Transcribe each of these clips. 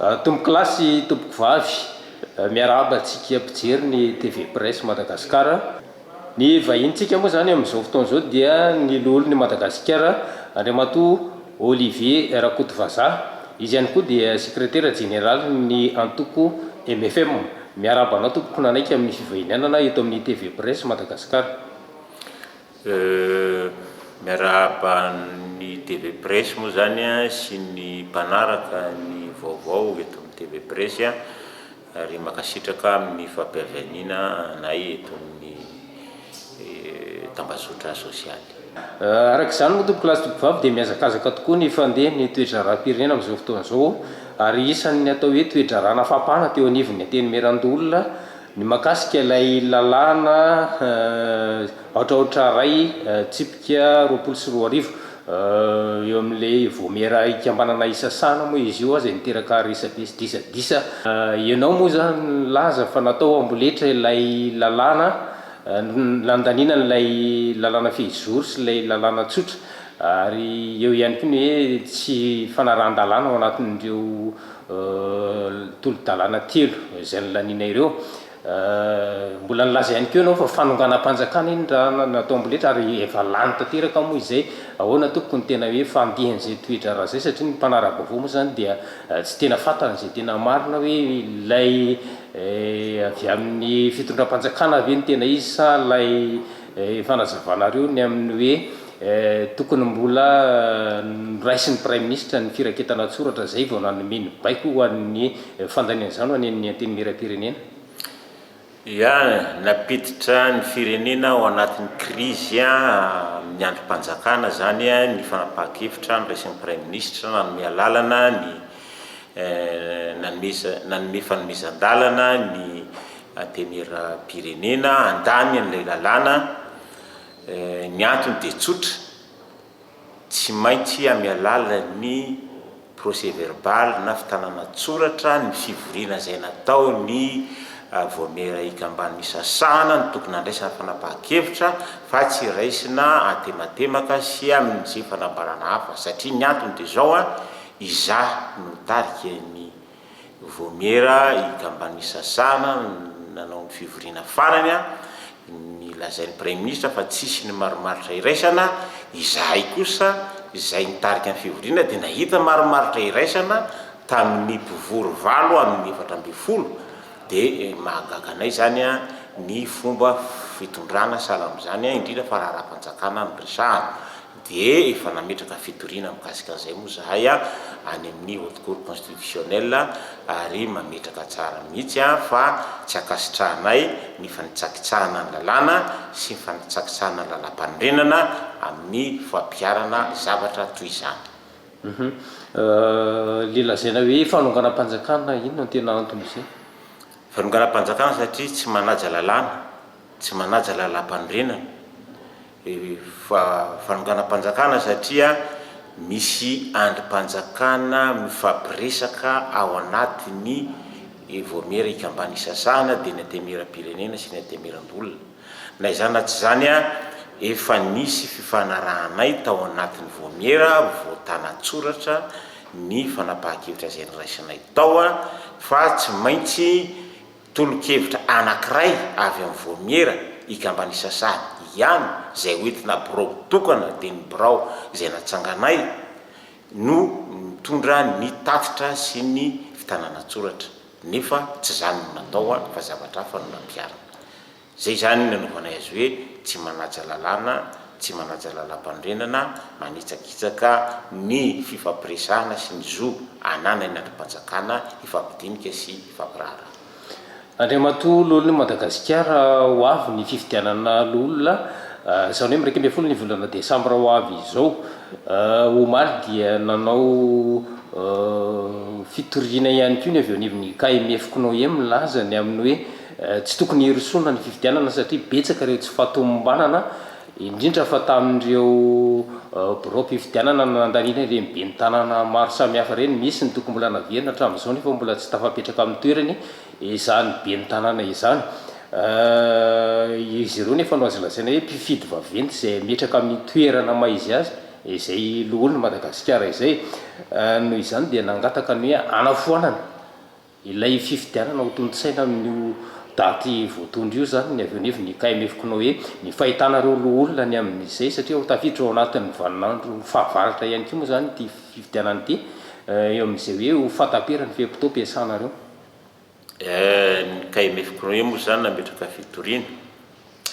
tombo klasy tompoko vavy miarahaba antsika mpijery ny TV Presse Madagasikara. Ny vahintsika moa zany amin'izao fotoana izao dia ny lolon'ny Madagasikara Andriamatoa Olivier Rakotovaza. Izy ihany koa dia sekretera général ny antoko MFM. Miarahaba anao tompoko nanaiky amin'ny fivahinanana eto amin'ny TV Presse Madagasikara. Miarahaba ny TV Presse moa zany sy ny mpanaraka ny vaovao eto amin'ny TV Presse ary makasitraka amin'ny fampiavanina anay eto amin'ny tambazotra sosialy. Arak'izany moa tompoko lasy tompoko vavy dia miazakazaka tokoa ny fandeha ny toe-dra-raha-pirenena amin'izao fotoana izao ary isan'ny atao hoe toe-drarana fapana teo anivon'ny anteny Merandolona ny makasika ilay lalàna ohatraohatra ray tsipika 24 eo amin'ilay Voamera ikambanana Isasana moa izy io zay niteraka resabe sy disadisa. Ianao moa zany laza fa natao amboletra ilay lalàna landaniana ilay lalàna fehizoro sy ilay lalàna tsotra ary eo ihany koa ny hoe tsy fanarahan-dalàna ao anatin'ireo tolo-dalàna telo izay nolaniana ireo. Mbola nilaza ihany koa ianao fa fanonganam-panjakana iny raha natao amboletra ary efa lany tanteraka moa izay. Ahoana tompoko ny tena hoe fandihan'izay toe-draharaha zay satria ny mpanara-baovao moa zany dia tsy tena fantana izay tena marina hoe ilay avy amin'ny fitondram-panjakana avy ny tena izy sa ilay fanazavanareo ny amin'ny hoe tokony mbola raisin'ny Prime Ministre ny firaketana tsoratra zay vao nanome ny baiko ho an'ny fandanian'izany ho an'ny anteny miram-pirenena. Ya, napiditra ny firenena ao anatin'ny krizy amin'ny androm-panjakana zany ny fanapahan-kevitra ny raisin'ny Prime Ministre nanome lalana ny nanome fanomezan-dalana ny antenera-pirenena andany an'ilay lalàna. Ny antony dia tsotra, tsy maintsy amin'ny alalan'ny procès verbal na fitanana tsoratra ny fivoriana izay natao ny Voamera ikambany Isasana ny tokony handraisana fanapahan-kevitra fa tsy raisina antematemaka sy amin'izay fanambarana hafa satria ny antony dia zao izaho no tarika ny Voamera ikambany Isasana nanao ny fivoriana farany ny lazain'ny Prime Ministre fa tsisy ny maromaritra iraisana. Izahay kosa izay nitarika ny fivoriana dia nahita maromaritra iraisana tamin'ny mpivory valo amin'ny 4 dia mahagaga anay zany ny fomba fitondrana sahala amin'izany indrindra fa raharaham-panjakana ny resahana dia efa nametraka fitoriana mikasika an'izay moa zahay any amin'ny haute cour constitutionnelle ary mametraka tsara mihitsy fa tsy akasitrahanay ny fanitsakitsahana ny lalàna sy ny fanitsakitsahana ny lalam-panorenana amin'ny fampiarana zavatra toy izany. Le lazaina hoe fanonganam-panjakana ino no tena antony izay? Fanonganam-panjakana satria tsy manaja lalàna, tsy manaja lalam-panorenana. Fanonganam-panjakana satria misy andrim-panjakana mifampiresaka ao anatin'ny Voamera ikambany Isasana dia ny anteny miram-pirenena sy ny anteny Merandolona. Na izany na tsy izany efa nisy fifanarahanay tao anatin'ny Voamera voatana tsoratra ny fanapahan-kevitra izay niraisinay tao fa tsy maintsy tolo-kevitra anankiray avy amin'ny Voamera ikambany Isasana ihany izay hoentina birao tokana dia ny birao izay natsanganay no mitondra ny tatitra sy ny fitanana tsoratra nefa tsy zany no natao fa zavatra hafa no nampiarana. Zay zany nanaovanay azy hoe tsy manaja lalàna, tsy manaja lalam-panorenana, manitsakitsaka ny fifampiresahana sy ny zo ananay ny androm-panjakana ifampidinika sy ifampiraharaha. Andriamatoa lolon'ny Madagasikara ho avy ny fifidianana lolona izany hoe 12 ny volana Desambra ho avy izao. Omaly dia nanao fitoriana ihany koa ny avy anivon'ny KMF KNOE milaza ny amin'ny hoe tsy tokony herisoana ny fifidianana satria betsaka ireo tsy fahatomombanana indrindra fa tamin'ireo birao mpifidianana nandaniana ireny ben'ny tanàna maro samihafa ireny. Misy ny tokony mbola naviana hatramin'izao nefa mbola tsy tafapetraka amin'ny toerany izany ben'ny tanàna izany. Izy ireo nefa no azo lazaina hoe mpifidy vaventy izay metraka amin'ny toerana maizy azy izay loholona Madagasikara izay noho izany dia nangataka ny hoe anafoanana ilay fifidianana ho tontsaina amin'io daty voatondro io zany ny avy eo nevo ny KMF-konao hoe ny fahitanareo loholona ny amin'izay satria ho tafiditra ao anatin'ny vaninandro fahavaratra ihany koa moa zany ty fifidianana ty eo amin'izay hoe ho fataperany fe-pito ampiasanareo. Ny KMF-konao io moa zany nametraka fitoriana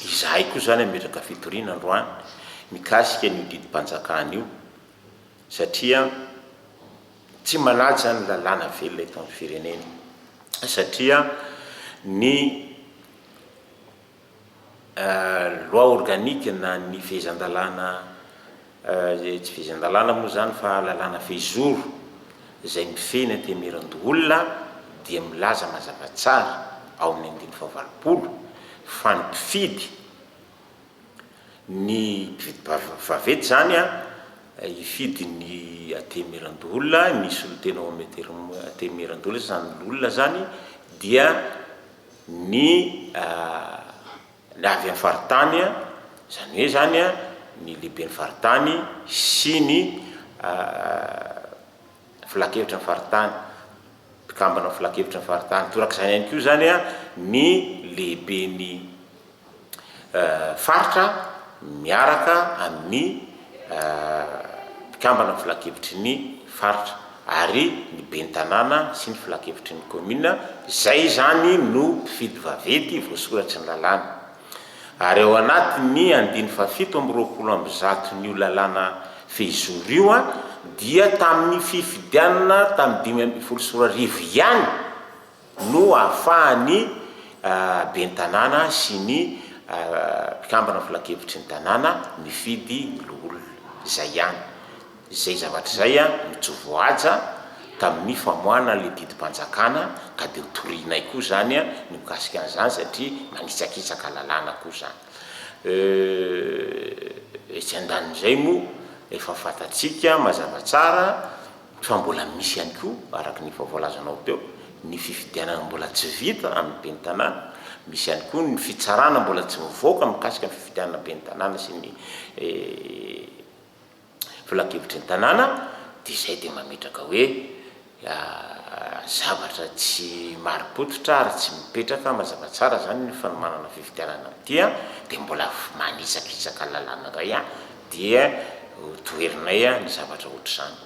izahay koa zany ametraka fitoriana androany mikasika ny didim-panjakana io satria tsy manaja ny lalàna velona eto amin'ny firenena satria ny loi organique na ny fehezan-dalàna tsy fehezan-dalàna moa zany fa lalàna fehizoro izay mifeny antemeran-doholona dia milaza mazava tsara ao amin'ny 1980 fa ny mpifidy ny vavety zany ifidy ny atemeran-doholona nisy olotenao atemeran-doholona zany olona zany dia ny avy amin'ny faritany zany hoe zany ny lehiben'ny faritany sy ny filakevitra ny faritany mpikambana filakevitra ny faritany torak'izany ihany koa zany ny lehiben'ny faritra miaraka amin'ny mpikambana filakevitry ny faritra ary ny ben'ny tanàna sy ny filakevitry ny commune zay zany no mpifidy vavety voasoratry ny lalàna ary ao anatin'ny 170 ny lalàna fehizoro io dia tamin'ny fifidianana tamin'ny 512 ihany no ahafahan'ny ben'ny tanàna sy ny mpikambana filakevitry ny tanàna mifidy loholona zay ihany zay zavatra zay mitsovoaja tamin'ny famoahana le didim-panjakana ka dia hotorianay koa zany ny mikasika an'izany satria manitsakitsaka lalàna koa zany tsy andanin'izay moa efa fatatsika mazava tsara fa mbola misy ihany koa araka ny fahavolazanao teo ny fifidianana mbola tsy vita amin'ny ben'ny tanàna misy ihany koa ny fitsarana mbola tsy mivoaka mikasika ny fifidianana ben'ny tanàna sy ny filakevitry ny tanàna dia izay dia mametraka hoe zavatra tsy maripototra ary tsy mipetraka mazava tsara zany ny fanomanana fifidianana am'tya dia mbola manitsakitsaka lalàna ray dia toerinay ny zavatra ohatr'izany.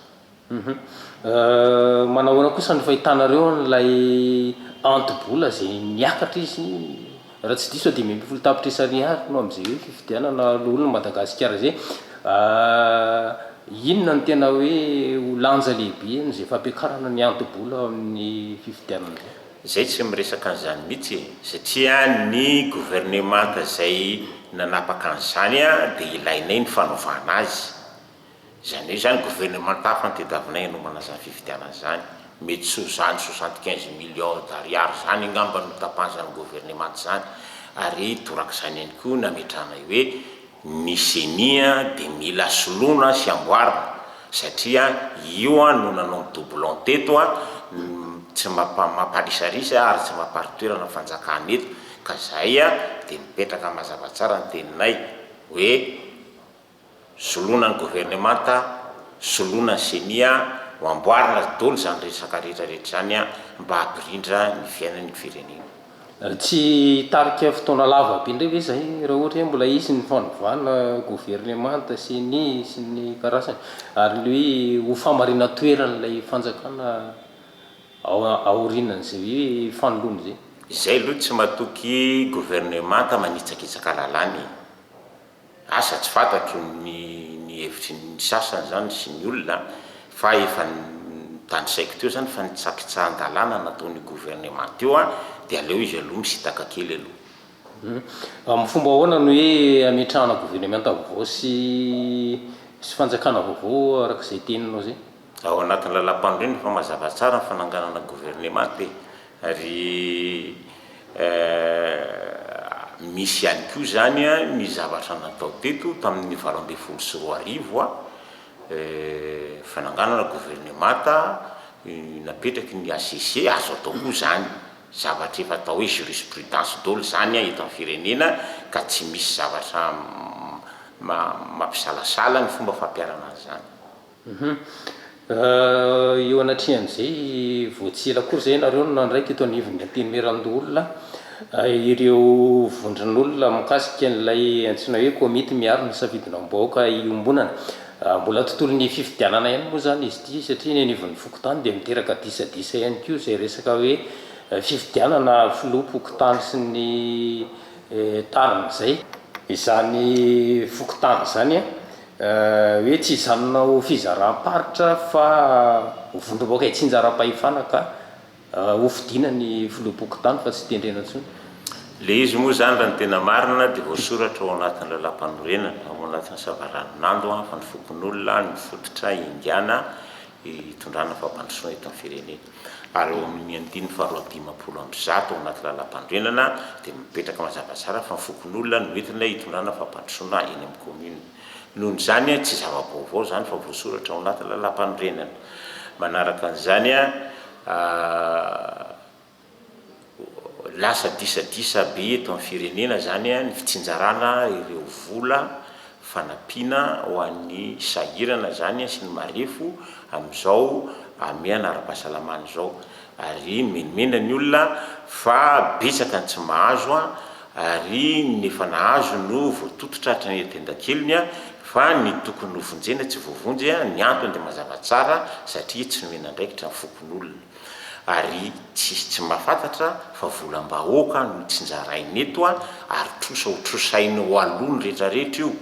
Manahoana kosa ny fahitanareo n'ilay antibola zay miakatra izy raha tsy diso dia 10 tapitra isariary no amin'izay hoe fifidianana loholona Madagasikara zay inona ny tena hoe ho lanja lehibe n'izay fampiakarana ny antibola amin'ny fifidianana zay tsy miresaka an'izany mihitsy satria ny gouvernemanta zay nanapaka an'izany dia ilainay ny fanaovana azy zany hoe zany gouvernement hafa nytediavinay anomana zany fifidianana zany mety so zany 75 millions d'ariary zany angamba no tapan'izany gouvernement zany ary torak'izany ihany koa nametranay hoe ny senia dia mila soloina sy amboarina satria io no nanao doublon teto tsy mampalisarisa ary tsy mamparitoerana fanjakana eto ka zay dia mipetraka mazava tsara ny teninay hoe soloina ny gouvernemanta soloina ny senia ho amboarina dolo zany resaka rehetrarehetra zany mba hampirindra ny fiainan'ny firenena. Tsy tarika fotoana lava be indray ve zay raha ohatra hoe mbola izy ny fanovana gouvernemanta senia sy ny karazany ary le hoe ho famarina toeran'ilay fanjakana aorinan'izay hoe fanoloana zay izay aloha tsy matoky gouvernemanta manitsakitsaka lalàny asa tsy fantatro ny hevitry ny sasany zany sy ny olona fa efa tanysaiko teo zany fa nitsakitsahan-dalàna nataon'ny gouvernement io dia aleo izy aloha misitaka kely aloha. Amin'ny fomba ahoana no hoe ametrahana gouvernementa vaovao sy fanjakana vaovao arak'izay teninao zay ao anatin'ny lalam-pandroana fa mazava tsara ny fananganana gouvernement ary misy ihany koa zany ny zavatra natao teto tamin'ny 2024 fananganana gouvernementa napetraky ny ACC azo atao koa zany zavatra efa atao hoe jurisprudence dolo zany eto amin'ny firenena ka tsy misy zavatra mampisalasala ny fomba fampiarana azy zany. Eo anatrihan'izay voatsila kory zay nareo nandraiky eto anivon'ny antenimieran'olona ireo vondron'olona mikasika n'ilay antsina hoe komity miaro ny safidinam-bahoaka iombonana. Mbola tontolon'ny fifidianana ihany moa zany izy ity satria ny anivon'ny fokotany dia miteraka disadisa ihany koa zay resaka hoe fifidianana filoha-pokotany sy ny tarina zay. Izany fokotany zany hoe tsy izanonao fizaram-paritra fa vondrom-bahoaka tsy njara-pahefana ka hofidina ny filoha-pokotany fa tsy tendrena intsony. Le izy moa zany raha ny tena marina dia voasoratra ao anatin'ny lalam-panorenana ao anatin'ny savaranon'ando fa ny fokon'olona ny fototra ingiana hitondrana fampandrosoana eto amin'ny firenena. Ary eo amin'ny 1550 ao anaty lalam-panorenana dia mipetraka mazava tsara fa ny fokon'olona no entina hitondrana fampandrosoana eny amin'ny commune. Nohon' zany tsy zava-baovao zany fa voasoratra ao anaty lalam-panorenana. Manaraka an'izany lasa disadisa be eto amin'ny firenena zany ny fitsinjarana ireo vola fanampiana ho an'ny sahirana zany sy ny marefo amin'izao amiana ara-pahasalamana izao. Ary menimena ny olona fa betsaka ny tsy mahazo ary nefa nahazo no voatototra hatrany tendan-keliny fa ny tokony hovonjena tsy voavonjy ny antony dia mazava tsara satria tsy nomena andraikitra ny fokon'olona. Ary tsy mahafantatra fa volam-bahoaka no tsinjarainy eto ary trosasainy ho alony rehetrarehetra io.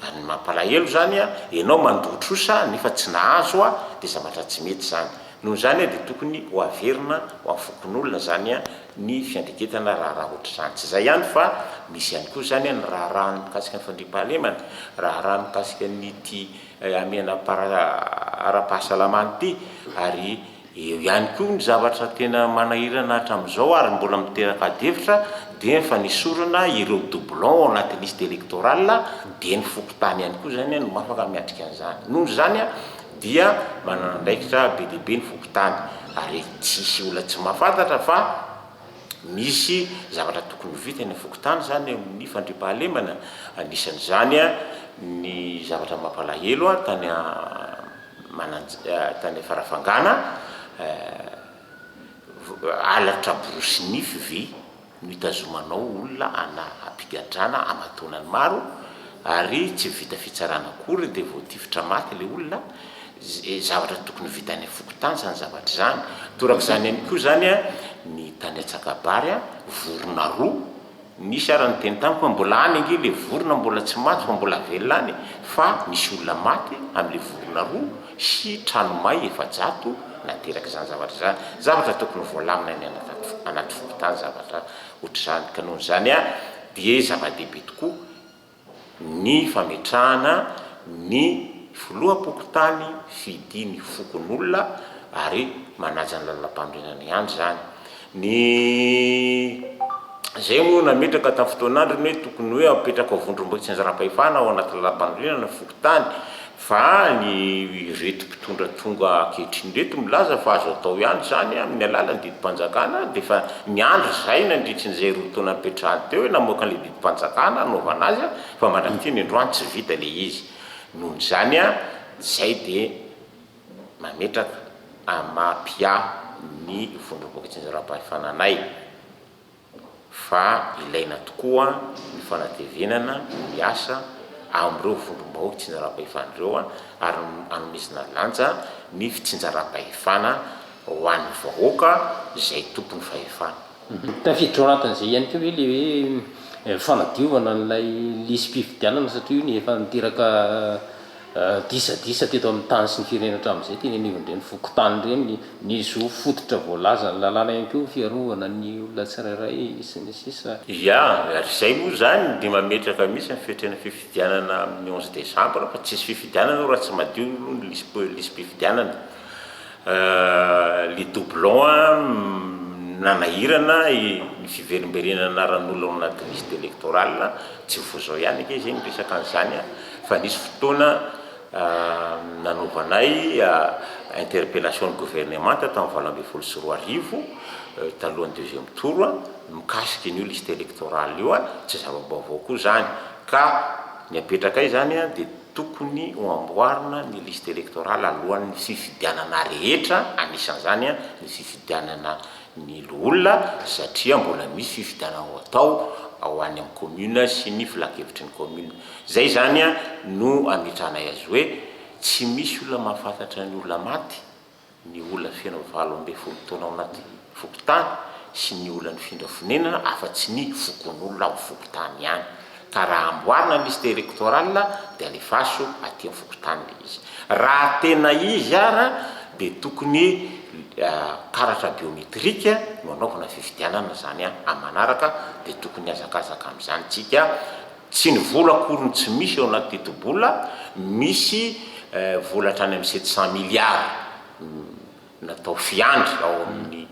Ary mampalahelo zany ianao mandoha trosa nefa tsy nahazo dia zavatra tsy mety zany. Noho zany dia tokony ho averina ho amin'ny fokon'olona zany ny fiandreketana raha ohatr'izany. Tsy izay ihany fa misy ihany koa zany ny raha mikasika ny fandriam-pahalemana, raha mikasika ny ty amiana ara-pahasalamana ty. Ary eo ihany koa ny zavatra tena manahirana hatramin'izao ary mbola miteraka adevitra dia fa nisorana ireo doublon ao anaty liste électorale dia ny fokotany ihany koa zany no mafaka miatrika an'izany. Noho zany dia manana andraikitra be dehibe ny fokotany ary tsisy olona tsy mahafantatra fa misy zavatra tokony ho vita ny fokotany zany amin'ny fandriam-pahalemana. Anisan'izany ny zavatra mampalahelo tany Farafangana alatra borosy-nify ve no hitazomanao olona ampigadrana amatonany maro ary tsy vita fitsarana akory dia voatifitra maty le olona. Zavatra tokony vitany fokotany zany zavatra zany. Torak'izany ihany koa zany ny tany Atsakabary vorona roa nisy ary ny teny tamiko mbola any ange le vorona mbola tsy maty fa mbola velona any fa misy olona maty amin'le vorona roa sy tranomay efa-jato nateraka izany zavatra zany. Zavatra tokony voalamina ny anaty fokotany zavatra ohatr'izany. Ka noho zany dia zava-dehibe tokoa ny fametrahana ny filoha-pokotany fidiny fokon'olona ary manaja ny lalam-panorenana ihany zany. Zay moa nametraka tamin'ny fotoan'androny hoe tokony hoe apetraka vondrom-bahoaka tsy anjara-pahefana ao anaty lalam-panorenana fokotany fa ny retim-pitondra tonga ankehitriny reto milaza fa azo atao ihany zany amin'ny alalan'ny didim-panjakana dia fa ny andro zay nandritrin'izay roa taona nipetrahany teo hoe namoaka an'le didim-panjakana anaovana azy fa mandrakiteny androany tsy vita le izy. Nohon' zany zay dia mametraka amampia ny vondrom-bahoaka tsy anjara-pahefananay fa ilaina tokoa ny fanatevenana miasa amin'ireo vondrom-bahoaka tsy anjara-pahefan'ireo ary anomisina lanja ny fitsinjaram-pahefana ho an'ny vahoaka zay tompony fahefana. Tafiditra ao anatin'izay ihany koa hoe le hoe fanadiovana n'ilay lisy-pifidianana satria io ny efa niteraka disadisa teto amin'ny tany sy ny firenena hatramin'izay teny anivon'ireny fokotany ireny ny zo fototra voalaza ny lalàna ihany koa fiarovana ny olona tsirairay sy ny sisa. Ary zay moa zany dia mametraka misy ny fetrena fifidianana amin'ny 11 décembre fa tsisy fifidianana raha tsy madio ny lisy-pifidianana. Le doublon nanahirana ny fiverimberenana anaran'olona ao anaty liste électorale tsy voazao ihany ake zay miresaka an'izany fa nisy fotoana nanaovanay interpellation gouvernemente tamin'ny 2024 talohan'ny deuxième tour mikasika an'io liste électorale io tsy zava-baovao koa zany ka ny apetraka zany a dia tokony ho amboarina ny liste électorale alohan'ny fifidianana rehetra, anisan'izany a ny fifidianana ny loolona, satria mbola misy fifidianana ho atao ao any amin'ny commune sy ny filakevitry ny commune. Zay zany a no amitranay azy hoe tsy misy olona mahafantatra ny olona maty, ny olona feno 80 taona ao anaty fokotany sy ny olana findra fonenana afa-tsy ny fokon'olona ao fokotany ihany. Ka raha amboarina liste électorale dia alefaso aty amin'ny fokotany le izy. Raha tena izy ara dia tokony karatra biometrika no anaovana fifidianana zany a manaraka, dia tokony azakazaka amin'izany tsika. Tsy ny vola akory ny tsy misy eo anaty tetobola, misy vola hatrany amin'ny 700 milliards natao fiandry ao amin'ny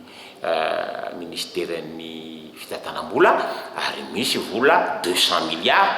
ministeran'ny fitantanam-bola, ary misy vola 200 milliards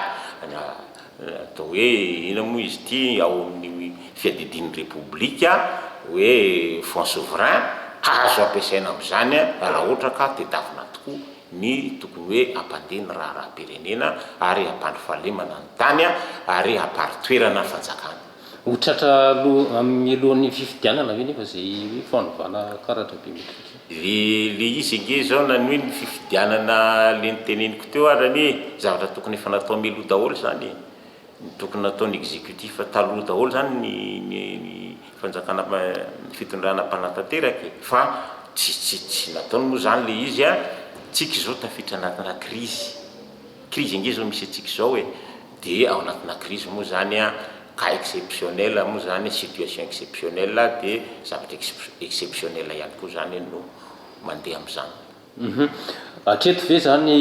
atao hoe ina moa izy ty ao amin'ny fiadidin'ny repoblika hoe fonds souverain, azo ampiasaina amin'izany raha ohatra ka tedavina tokoa ny tokony hoe ampandeha ny raharam-pirenena ary hampandrofahalemana ny tany ary hamparitoerana fanjakana. Ho tratra amin'ny alohan'ny fifidianana ve nefa zay fanovana karatra biometrika? Le izy nge zao na ny hoe ny fifidianana le nyteneniko teo ary ny zavatra tokony efa natao mialoha daholo zany, tokony nataon'ny exécutif taloha daholo zany ny fanjakana fitondrana mpanantanteraka, fa tsy nataony moa zany le izy a. Tsika zao tafiditra anatina crise nge zao misy atsika zao dia ao anatina crise moa zany a, cas exceptionnel moa zany, situation exceptionnelle, dia zavatra exceptionnel ihany koa zany no mandeha amin'izany. Hatreto ve zany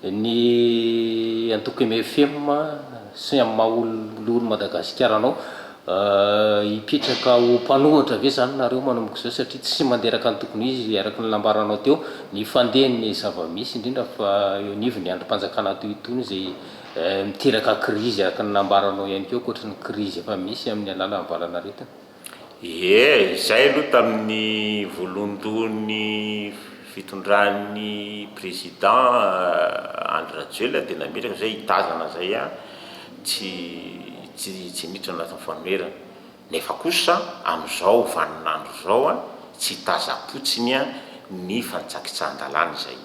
ny antoko MFM sy amin'ny mahaololo Madagasikara anao hipetraka ho mpanohatra ve zany nareo manomboka zao, satria tsy manderaka ny tokony izy araka ny lambaranao teo ny fandehan'ny zava-misy, indrindra fa eo anivy ny androm-panjakana toy itony zay miteraka crise araka ny nambaranao ihany keo, koatra ny crise efa misy amin'ny alalan'ny valanaretina. Zay aloha tamin'ny voalohandohan'ny fitondran'ny président Andry Rajoelina dia nametraka zay hitazana zay a tsy niditra anatin'ny fanoherana. Nefa kosa amin'izao vaninandro zao a tsy taza-potsiny a ny fantsakitsahan-dalàna zay,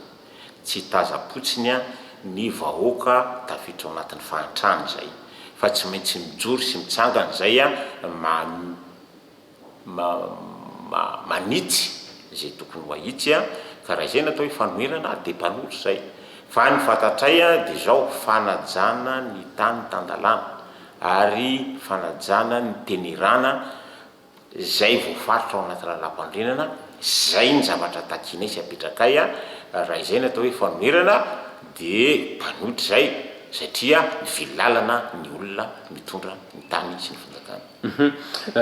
tsy taza-potsiny a ny vahoaka tafiditra ao anatin'ny fahantrany zay, fa tsy maintsy mijoro sy mitsangana zay a manitsy zay tokony ho ahitsy a. Ka raha izay natao hoe fanoherana dia mpanohitra zay, fa ny fantatray a dia zao fanajana ny tany tan-dalàna ary fanajana ny tenirana zay voafaritra ao anaty lalam-pandrenana. Zay ny zavatra takinay sy apetrakay a. Raha izay natao hoe fanoherana dia mpanohitra zay, satria mivilalana ny olona mitondra ny tany sy ny fanjakana.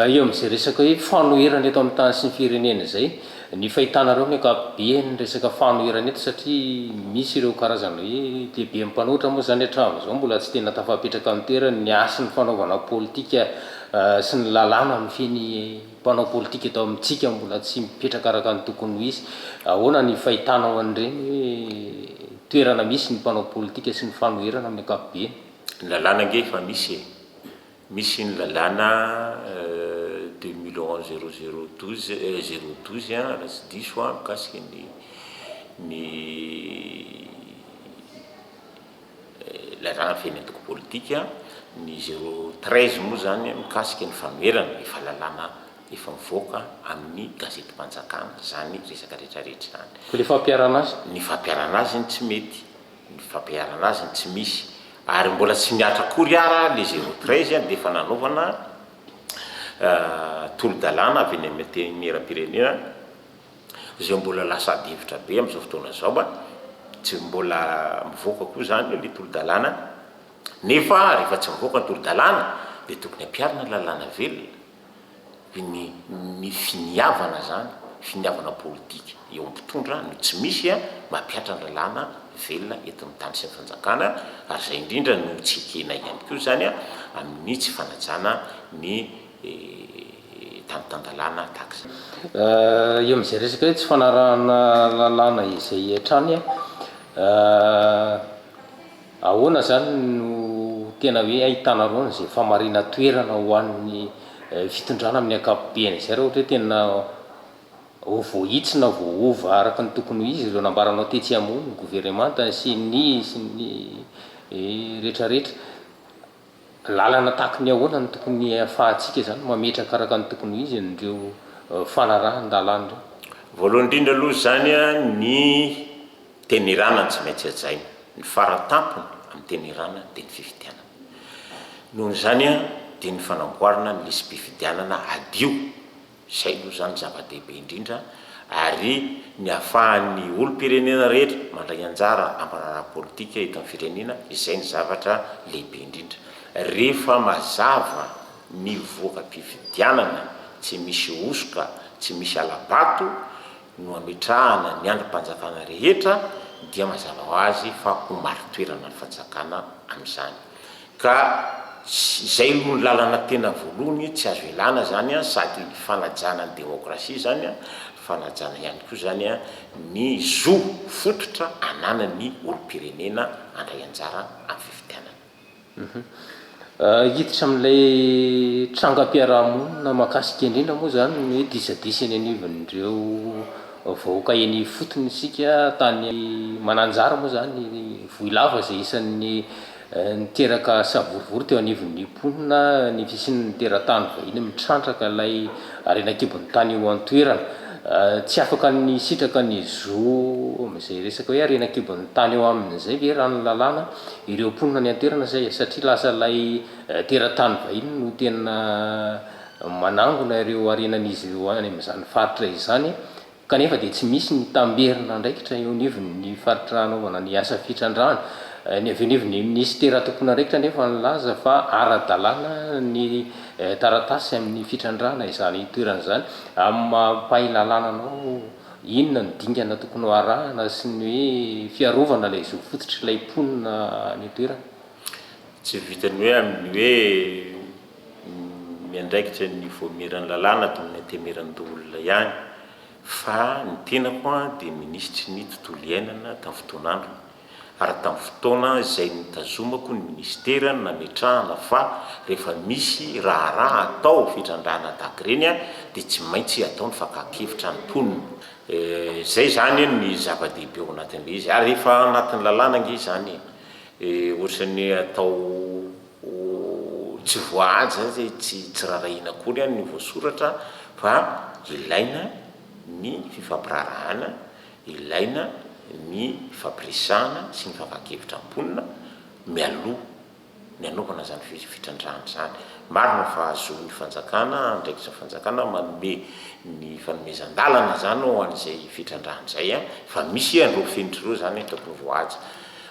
Eo amin'izay resaka hoe fanoherana eto amin'ny tany sy ny firenena zay, ny fahitanareo ny ankapobeny resaka fanoherana eto, satria misy ireo karazana hoe lehibe mpanohitra moa zany hatramin'izao mbola tsy tena tafapetraka amin'ny toerana ny asy ny fanaovana politika sy ny lalàna mifeny mpanao politika eto amintsika mbola tsy mipetraka araka ny tokony ho izy. Ahoana ny fahitanao an'ireny hoe toerana misy ny mpanao politika sy ny fanoherana amin'ny ankapobeny? Ny lalàna nge efa misy ny lalàna 2011-0012 raha tsy diso a mikasika ny lalàna feny antoko politika, ny 013 moa zany mikasika ny fanoherana, efa lalàna efa mivoaka amin'ny gazety mpanjakana zany resaka rehetrarehetra zany. Ko le fampiarana azy? Ny fampiarana azy ny tsy mety, ny fampiarana azy ny tsy misy, ary mbola tsy miatra akory ara le 013 dia efa nanaovana tolo-dalàna avy eny amin'ny teneram-pirenena zay mbola lasa adihevitra be amin'izao fotoana zao a. Tsy mbola mivoaka koa zany le tolo-dalàna, nefa rehefa tsy mivoaka ny tolo-dalàna dia tokony ampiarina lalàna velona, ny finiavana zany, finiavana politika eo ampitondra no tsy misy a mampiatra ny lalàna velona eto amin'ny tany sy ny fanjakana. Ary zay indrindra no tsy ekena ihany koa zany a amin'ny tsy fanajana ny tan-dalàna tahaka izay. Eo amin'izay resaka hoe tsy fanarahana lalàna izay hatrany a, ahoana zany no tena hoe ahitana roany zay famarina toerana ho an'ny fitondrana amin'ny akapobeany zay raha ohatra hoe tena voahitsina voova araka ny tokony izy ireo nambaranao tetsy amony ny gouvernemanta sy ny rehetrarehetra lalana tahaka ny ahoana ny tokony ahafahantsika zany mametraka araka ny tokony izy nireo fanarahan-dalana reo. Voalohany indrindra aloha zany a ny tenirana tsy maintsy ajaina ny faratampony amin'ny tenirana dia ny fifidianana nohony zany a dia ny fanamboarana ny lisym-pifidianana adio izay aloha zany zava-dehibe indrindra ary ny ahafahan'ny olo-pirenena rehetra mandray anjara ampanarah politika eto amin'ny firenena izay ny zavatra lehibe indrindra. Rehefa mazava ny voaka-pifidianana tsy misy osoka tsy misy alabato no ametrahana ny androm-panjakana rehetra dia mazava ho azy fa ho mari-toerana ny fanjakana amin'izany ka izay no ny lalana tena voalohany tsy azo ilana zany a sady fanajana ny demokrasia zany a fanajana ihany koa zany a ny zo fototra ananany olo-pirenena andray anjara amin'ny fifidianana. Hiditra amin'ilay trangam-piarahamonina mahakasika indrindra moa zany ny hoe disadisany anivon'ireo vahoaka eny fotony isika tany mananjara moa zany voilava zay isan'ny niteraka savorivory teo anivon'ny mponina ny fisiny niteratany vahiny mitrantraka ilay arenakibon'ny tany eo an-toerana tsy afaka ny sitraka ny zo am'izay resaka hoe arenakibon'ny tany eo amin'izay ve raha ny lalàna ireo mponina ny an-toerana zay satria lasa lay teratany vahiny no tena manangona ireo arenan'izy eo any amin'izany faritra izany kanefa dia tsy misy ny tamberina ndraikitra eo anivon'ny faritra anaovana ny asa fitrandrana ny avy anivon'ny ministera tompona ndraikitra nefa nylaza fa ara-dalàna ny taratasy amin'ny fitrandrana izany toerana zany amin'ny mampahilalàna anao inona ny dingana tokony ho arahana sy ny hoe fiarovana ilay zo fototra ilay mponina ny toerana. Tsy vitany hoe amin'ny hoe miandraikitra ny voamiran'ny lalàna toy ny antemeran-dolona ihany fa ny tenako a dia ministry ny tontolo iainana tamin'ny fotoanandro ary tamin'ny fotoana izay nitazomako ny ministera nametrahana fa rehefa misy raha atao fitrandrana tahaka ireny a dia tsy maintsy atao ny fakakevitra ny mponina zay zany ny zava-dehibe ao anatin'ilay izy ary rehefa anatin'ny lalàna nge zany ohatrany atao tsy voahaja zay tsy raharahiana akory any ny voasoratra fa ilaina ny fifampirarahana ilaina ny fampirisahana sy ny fakakevitra mponina mialoha ny anaovana zany fitrandrahana zany marina fa azohn'ny fanjakana ndraikitra fanjakana manome ny fanomezan-dalana zany ao an'izay fitrandrahana zay a fa misy andreo fenitr'ireo zany tokony voahaja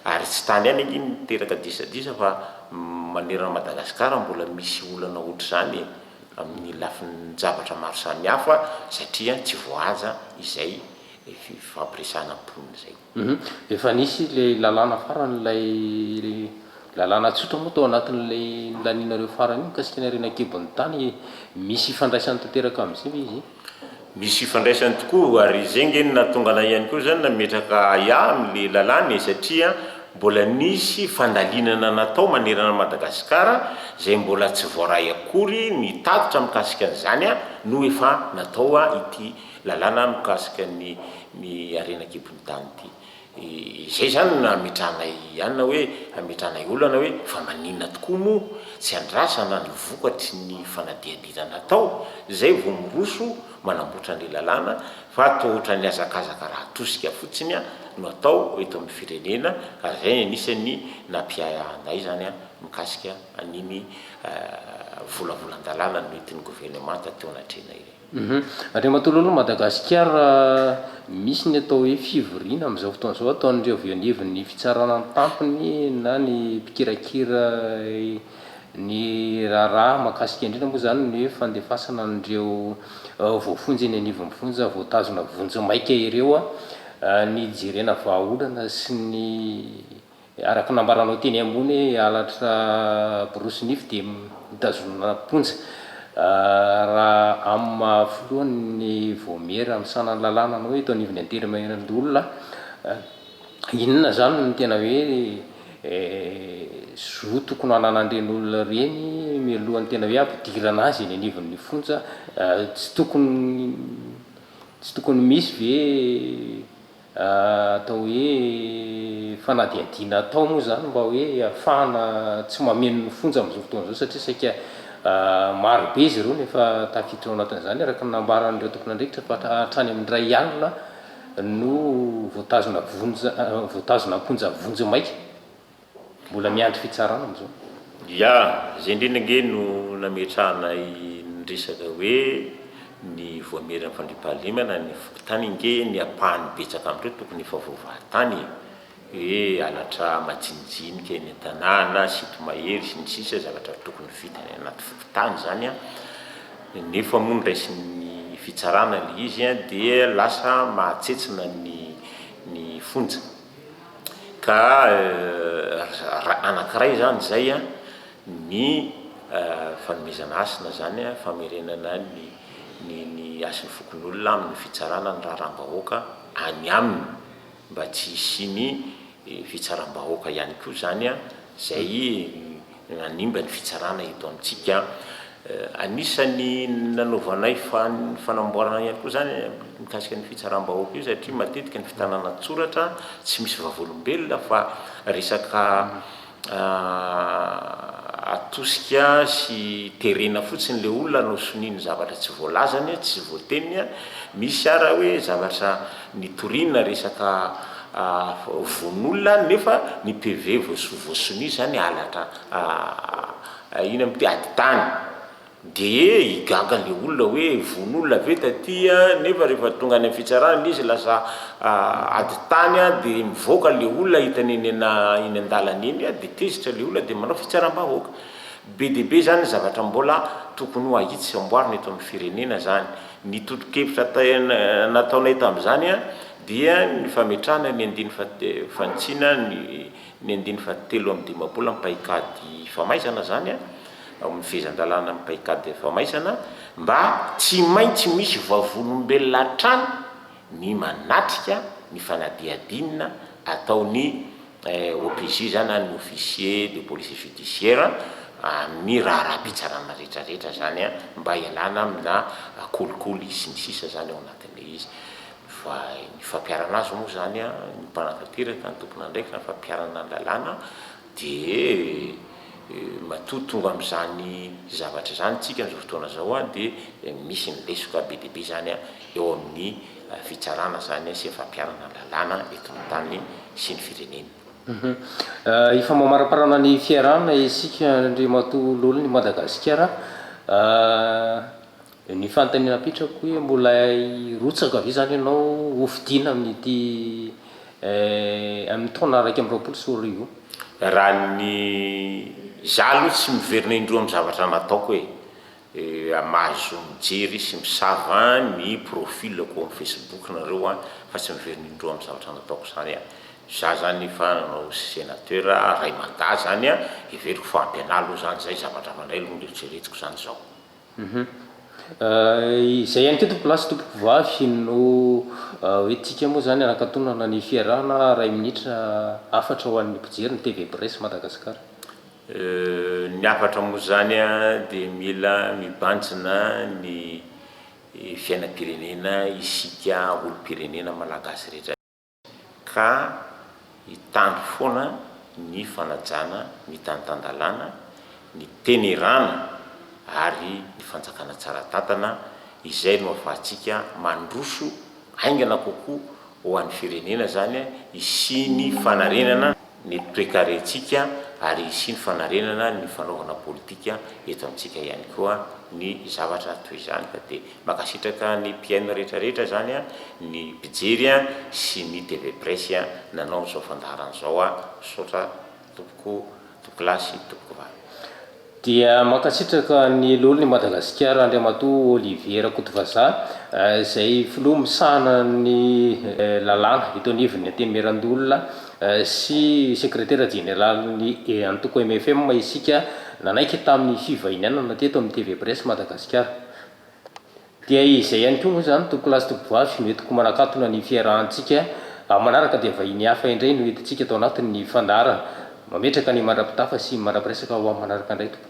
ary tsy tany any iny miteraka disadisa fa manerana Madagasikara mbola misy olana ohatra zany amin'ny lafiny zavatra maro samihafa satria tsy voahaja izay fampirisahana mponina zay. Efa nisy ilay lalàna farany lay lalàna tsotra moa tao anatin'ilay laninareo farany iny kasika ny arenakibon'ny tany misy ifandraisany tanteraka amin'izay izy misy ifandraisany tokoa ary zay nge natonga na ihany koa zany nametraka amin'le lalàna satria mbola nisy fandalinana natao manerana Madagasikara zay mbola tsy voaray akory mitatotra mikasika an'izany a no efa natao ity lalàna mikasika ny arenakibon'ny tany ity zay zany nametranay ihany hoe ametranay olana hoe fa maninona tokoa moa tsy andrasana ny vokatry ny fanadiadirana atao zay vo miroso manamboatra ny lalàna fa atao ohatra ny azakazaka raha tosika fotsiny a no atao eto amin'ny firenena ary zay anisany nampianay zany a mikasika aniny volavolan-dalàna noentin'ny gouvernemanta teo anatrena ireny. Andria matolo aloha Madagasikara misy ny atao hoe fivoriana amin'izao fotoana izao ataon'ireo avy anivon'ny fitsarana ny tampony na ny mpikirakira ny raharaha mahakasika indrindra moa zany ny hoe fandefasana an'ireo voafonjy eny anivon'ny vonja voatazona vonjy maika ireo ny jerena vahaolana sy ny araka nambaranao teny ambony halatra borosy nify dia mitazona ponja raha amin'ny mahafilohany voamiera amin'ny sanany lalàna anao hoe eto anivon'ny antery maheran-dolona inona zany ny tena hoe zo tokony ananandren'olona reny mialohan'ny tena hoe ampidirana azy ny anivon'ny fonja tsy tokony misy ve atao hoe fanadiadiana atao moa zany mba hoe ahafahana tsy mameno ny fonja amin'izao fotoana zao satria saika marobe izy ireo nefa tafiditra ao anatin'izany araka ny nambaran'ireo tokony andraikitra fa hatrany amin'ny ray alina no voatazona amponja vonjy maika mbola miandry fitsarana am'izao. Ya zay indrinange no nametrahana nyresaka hoe ny voamerina fandriampahalemana ny fokotany nge ny apahany betsaka amin'ireo tokony efa voavahatany hoe alatra majinijinika ny tanàna sito mahery sy ny sisa zavatra tokony vitany anaty fokotany zany a nefa moa ny raisin'ny fitsarana le izy a dia lasa mahatsetsina ny fonja ka anankiray zany zay a ny fanomezana asina zany a famerenana ny asin'ny fokon'olona amin'ny fitsarana ny raharam-bahoaka any aminy mba tsy hisy ny fitsaram-bahoaka ihany koa zany a zay nanimba ny fitsarana eto amintsika anisany nanaovanay fanamboarana ihany koa zany mikasika ny fitsaram-bahoaka io satria matetika ny fitanana tsoratra tsy misy vavolombelona fa resaka atosika sy terena fotsiny le olona no soniny zavatra tsy voalazany tsy voateniny misy ara hoe zavatra nitorina resaka von'olona nefa ny PV voasoni zany alatra ina amty aditany de igaga le olona hoe von'olona ve tatya nefa rehefa tonga any amin'ny fitsarana izy lasa aditany de mivoaka le olona hitany eny an-dalana eny de tezitra le olona de manao fitsaram-bahoaka be deaibe zany zavatra mbola tokony ho ahitsy amboarina eto amin'ny firenena zany ny totokevitra nataonay tam'zany dia ny fametrahana ny andiny fantsina ny andiny fatelo amin'ny dimapolo amin'ny paikady famaisana zany amin'ny fezan-dalàna amin'ny paikady famaisana mba tsy maintsy misy vavolombelona hatrany ny manatrika ny fanadiadinina ataony OPJ zany ny officier de police judiciaire amin'ny raharaham-pitsarana rehetrarehetra zany mba ialana amina kolikoly sy ny sisa zany ao anatin'le izy fa ny fampiarana azy moa zany ny mpanatanteraka ny tompona andraikitra ny fampiarana ny lalàna de matotonga am'izany zavatra zany tsika am'izao fotoana zao de misy ny lesoka be deaibe zany eo amin'ny fitsarana zany sy fampiarana ny lalàna eto amin'ny tany sy ny firenena. Efa mamaraparana ny fiarahana isika Andriamatoa-lolo ny Madagasikara ny fanontaniana apetrako hoe mbola rotsaka ve zany ianao hofidiana amin'ity amin'ny taona 2024 raha ny zalo tsy miverina indroa amin'ny zavatra nataoko hoe amazo mijery sy misava ny profilako amin'ny Facebook nareo fa tsy miverina indroa amin'ny zavatra nataoko zany za zany fa nanao sénateur ray mandat zany everiko fa ampianalo zany zay zavatra mandray aloha leritseretsiko zany zao. Izay ihany koa tompo lasy tompoko vavy no hoe tsika moa zany anakatonana ny fiarahana ray minitra afatra ho an'ny mpijery ny TV Presse Madagasikara. Ny afatra moa zany de mila mibantsina ny fiainam-pirenena isika olo-pirenena malagasy rehetra ka hitandro foana ny fanajana ny tanitandalana ny tenerana ary ny fanjakana tsara tatana izay no ahafahantsika mandroso aingana kokoa ho an'ny firenena zany isiny fanarenana ny toekarentsika ary isiny fanarenana ny fanaovana politika eto amintsika ihany koa ny zavatra toy izany ka de makasitraka ny mpiaino rehetrarehetra zany ny mpijery sy ny TV Presse nanao zao fandaharana zao sotra tompoko lasy tompoko vavy. Dia makasitraka ny lolo ny Madagasikara Andriamatoa Olivier Rakotovaza zay filoha misahana ny lalàna eto anivon'ny Antenimierandolona sy secrétaire général ny antoko MFM isika nanaiky tamin'ny fivahinianana teto amin'ny TV Presse Madagasikara. Dia izay ihany koa moa zany tompoko lasy tompoko vavy no entiko manakatona ny fiarahantsika manaraka dia vahiny hafa indray no entintsika tao anatin'ny fandaharana mametraka ny mandrapitafa sy mandrapiresaka ho amin'ny manaraka indray tompo.